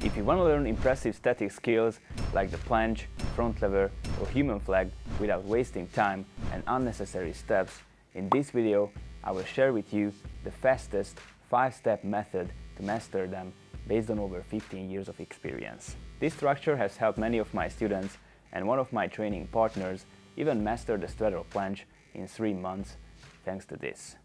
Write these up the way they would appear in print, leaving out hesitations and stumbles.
If you want to learn impressive static skills like the planche, front lever or human flag without wasting time and unnecessary steps, in this video I will share with you the fastest 5-step method to master them based on over 15 years of experience. This structure has helped many of my students, and one of my training partners even mastered the straddle planche in 3 months thanks to this.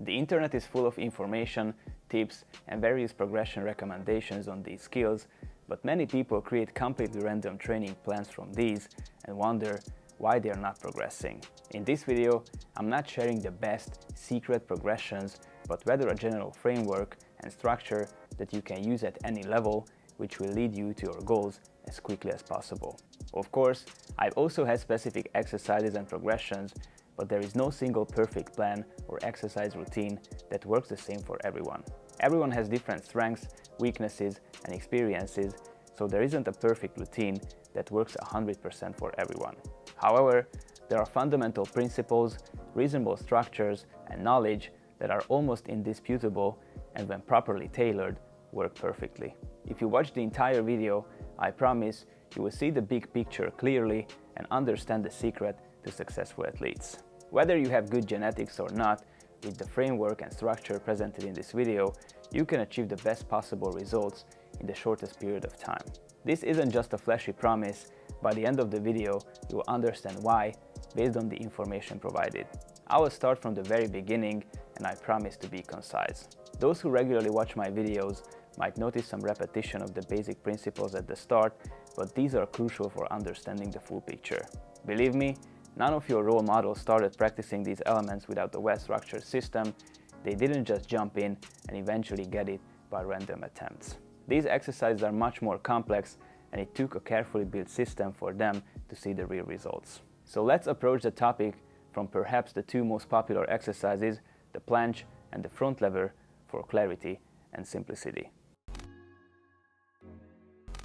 The internet is full of information, tips and various progression recommendations on these skills, but many people create completely random training plans from these and wonder why they are not progressing. In this video, I'm not sharing the best secret progressions, but rather a general framework and structure that you can use at any level, which will lead you to your goals as quickly as possible. Of course, I've also had specific exercises and progressions, but there is no single perfect plan or exercise routine that works the same for everyone. Everyone has different strengths, weaknesses and experiences, so there isn't a perfect routine that works 100% for everyone. However, there are fundamental principles, reasonable structures and knowledge that are almost indisputable and when properly tailored, work perfectly. If you watch the entire video, I promise you will see the big picture clearly and understand the secret to successful athletes. Whether you have good genetics or not, with the framework and structure presented in this video, you can achieve the best possible results in the shortest period of time. This isn't just a flashy promise. By the end of the video, you will understand why, based on the information provided. I will start from the very beginning, and I promise to be concise. Those who regularly watch my videos might notice some repetition of the basic principles at the start, but these are crucial for understanding the full picture. Believe me, none of your role models started practicing these elements without a well-structured system. They didn't just jump in and eventually get it by random attempts. These exercises are much more complex, and it took a carefully built system for them to see the real results. So let's approach the topic from perhaps the two most popular exercises, the planche and the front lever, for clarity and simplicity.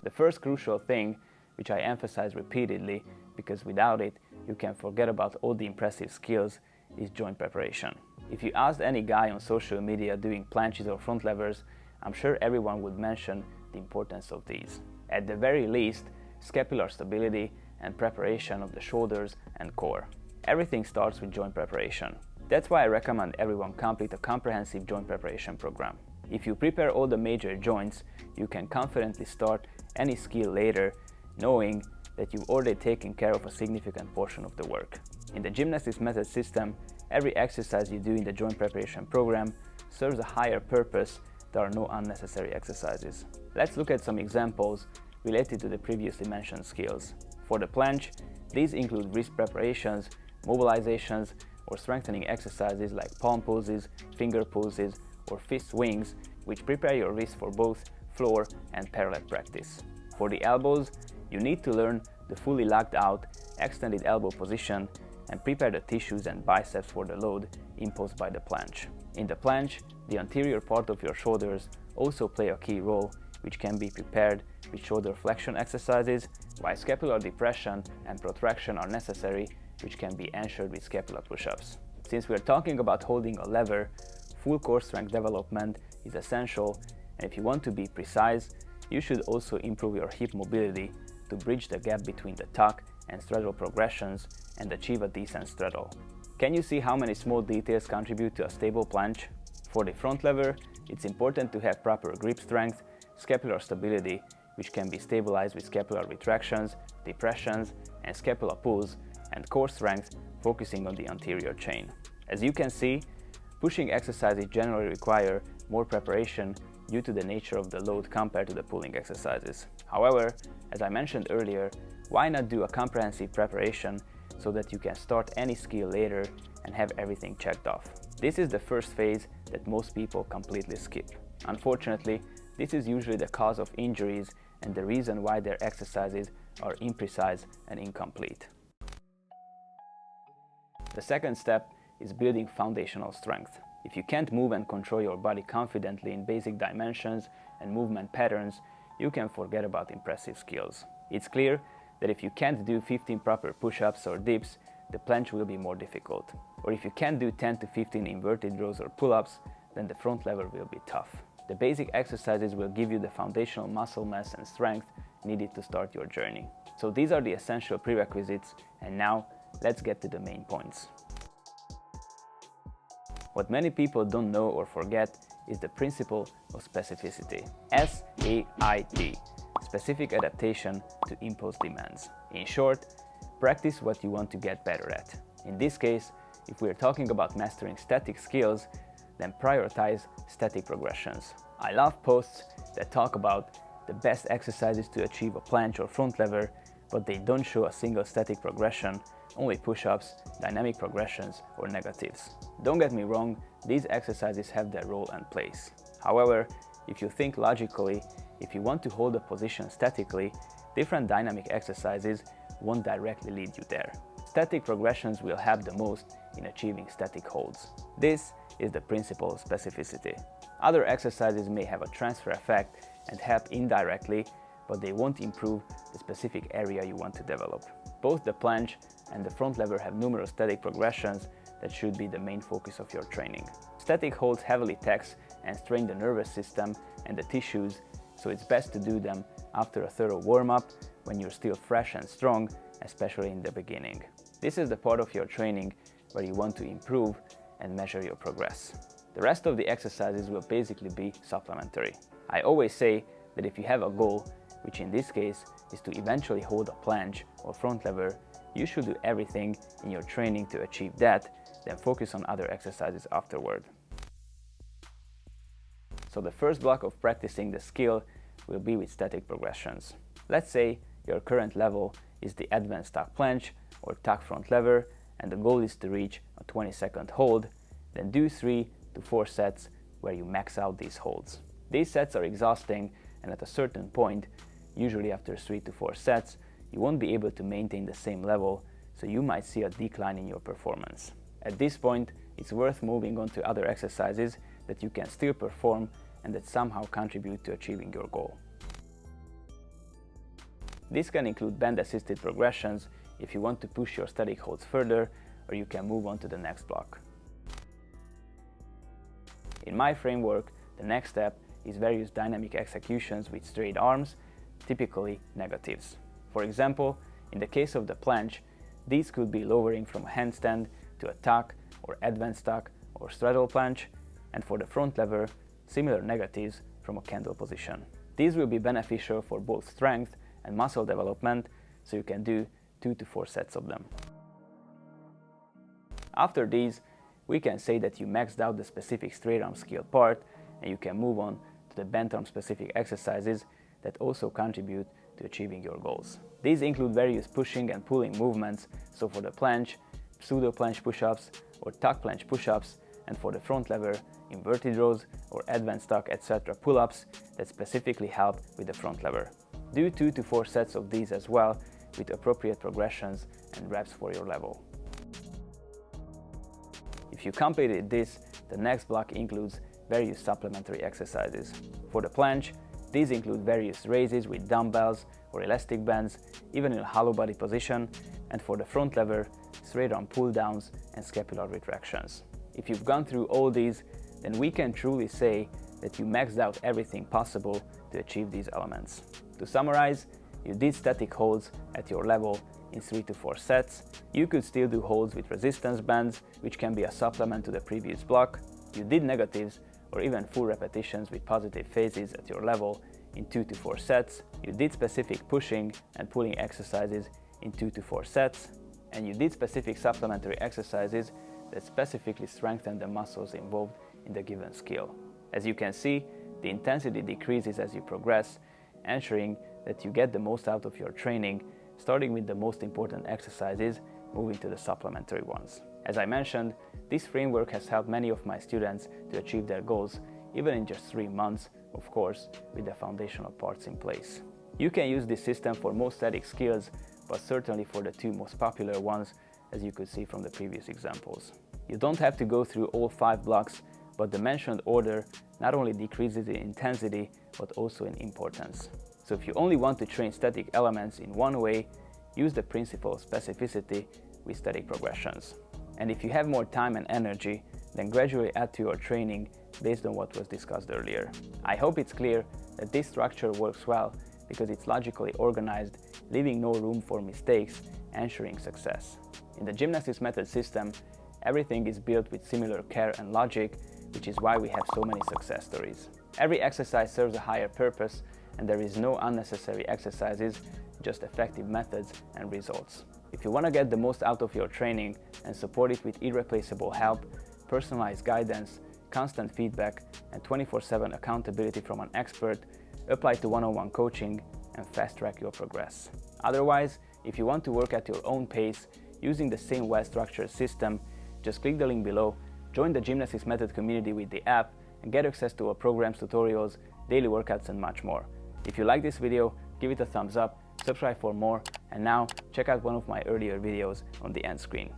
The first crucial thing, which I emphasize repeatedly because without it you can forget about all the impressive skills, is joint preparation. If you asked any guy on social media doing planches or front levers, I'm sure everyone would mention the importance of these. At the very least, scapular stability and preparation of the shoulders and core. Everything starts with joint preparation. That's why I recommend everyone complete a comprehensive joint preparation program. If you prepare all the major joints, you can confidently start any skill later, knowing that you've already taken care of a significant portion of the work. In the gymnastics method system, every exercise you do in the joint preparation program serves a higher purpose. There are no unnecessary exercises. Let's look at some examples related to the previously mentioned skills. For the planche, these include wrist preparations, mobilizations, or strengthening exercises like palm poses, finger poses, or fist swings, which prepare your wrist for both floor and parallel practice. For the elbows, you need to learn the fully locked out, extended elbow position and prepare the tissues and biceps for the load imposed by the planche. In the planche, the anterior part of your shoulders also play a key role, which can be prepared with shoulder flexion exercises, while scapular depression and protraction are necessary, which can be ensured with scapular push-ups. Since we are talking about holding a lever, full core strength development is essential, and if you want to be precise, you should also improve your hip mobility to bridge the gap between the tuck and straddle progressions and achieve a decent straddle. Can you see how many small details contribute to a stable planche? For the front lever, it's important to have proper grip strength, scapular stability, which can be stabilized with scapular retractions, depressions, and scapula pulls, and core strength, focusing on the anterior chain. As you can see, pushing exercises generally require more preparation due to the nature of the load compared to the pulling exercises. However, as I mentioned earlier, why not do a comprehensive preparation so that you can start any skill later and have everything checked off? This is the first phase that most people completely skip. Unfortunately, this is usually the cause of injuries and the reason why their exercises are imprecise and incomplete. The second step is building foundational strength. If you can't move and control your body confidently in basic dimensions and movement patterns, you can forget about impressive skills. It's clear that if you can't do 15 proper push-ups or dips, the planche will be more difficult. Or if you can't do 10 to 15 inverted rows or pull-ups, then the front lever will be tough. The basic exercises will give you the foundational muscle mass and strength needed to start your journey. So these are the essential prerequisites, and now let's get to the main points. What many people don't know or forget is the principle of specificity. SAIT, specific adaptation to imposed demands. In short, practice what you want to get better at. In this case, if we are talking about mastering static skills, then prioritize static progressions. I love posts that talk about the best exercises to achieve a planche or front lever, but they don't show a single static progression, only push-ups, dynamic progressions, or negatives. Don't get me wrong, these exercises have their role and place. However, if you think logically, if you want to hold a position statically, different dynamic exercises won't directly lead you there. Static progressions will help the most in achieving static holds. This is the principle of specificity. Other exercises may have a transfer effect and help indirectly, but they won't improve the specific area you want to develop. Both the planche and the front lever have numerous static progressions that should be the main focus of your training. Static holds heavily tax and strain the nervous system and the tissues, so it's best to do them after a thorough warm-up when you're still fresh and strong, especially in the beginning. This is the part of your training where you want to improve and measure your progress. The rest of the exercises will basically be supplementary. I always say that if you have a goal, which in this case is to eventually hold a planche or front lever, you should do everything in your training to achieve that, then focus on other exercises afterward. So the first block of practicing the skill will be with static progressions. Let's say your current level is the advanced tuck planche or tuck front lever, and the goal is to reach a 20-second hold, then do 3 to 4 sets where you max out these holds. These sets are exhausting, and at a certain point, usually after 3 to 4 sets, you won't be able to maintain the same level, so you might see a decline in your performance. At this point, it's worth moving on to other exercises that you can still perform and that somehow contribute to achieving your goal. This can include band-assisted progressions if you want to push your static holds further, or you can move on to the next block. In my framework, the next step is various dynamic executions with straight arms, typically negatives. For example, in the case of the planche, these could be lowering from a handstand to a tuck or advanced tuck or straddle planche, and for the front lever, similar negatives from a candle position. These will be beneficial for both strength and muscle development, so you can do 2 to 4 sets of them. After these, we can say that you maxed out the specific straight arm skill part, and you can move on to the bent arm specific exercises that also contribute to achieving your goals. These include various pushing and pulling movements, so for the planche, pseudo planche push-ups or tuck planche push-ups, and for the front lever, inverted rows or advanced tuck etc. pull-ups that specifically help with the front lever. Do 2 to 4 sets of these as well, with appropriate progressions and reps for your level. If you completed this, the next block includes various supplementary exercises. For the planche, these include various raises with dumbbells or elastic bands, even in a hollow body position, and for the front lever, straight arm pull downs and scapular retractions. If you've gone through all these, then we can truly say that you maxed out everything possible to achieve these elements. To summarize, you did static holds at your level in 3 to 4 sets. You could still do holds with resistance bands, which can be a supplement to the previous block. You did negatives or even full repetitions with positive phases at your level in 2 to 4 sets. You did specific pushing and pulling exercises in 2 to 4 sets. And you did specific supplementary exercises that specifically strengthen the muscles involved in the given skill. As you can see, the intensity decreases as you progress, ensuring that you get the most out of your training, starting with the most important exercises, moving to the supplementary ones. As I mentioned, this framework has helped many of my students to achieve their goals, even in just 3 months, of course, with the foundational parts in place. You can use this system for most static skills, but certainly for the 2 most popular ones, as you could see from the previous examples. You don't have to go through all 5 blocks, but the mentioned order not only decreases in intensity, but also in importance. So if you only want to train static elements in one way, use the principle of specificity with static progressions. And if you have more time and energy, then gradually add to your training based on what was discussed earlier. I hope it's clear that this structure works well because it's logically organized, leaving no room for mistakes, ensuring success. In the gymnastics method system, everything is built with similar care and logic, which is why we have so many success stories. Every exercise serves a higher purpose, and there is no unnecessary exercises, just effective methods and results. If you want to get the most out of your training and support it with irreplaceable help, personalized guidance, constant feedback, and 24/7 accountability from an expert, apply to one-on-one coaching and fast-track your progress. Otherwise, if you want to work at your own pace using the same well-structured system, just click the link below, join the Gymnastics Method community with the app, and get access to our programs, tutorials, daily workouts, and much more. If you like this video, give it a thumbs up, subscribe for more, and now check out one of my earlier videos on the end screen.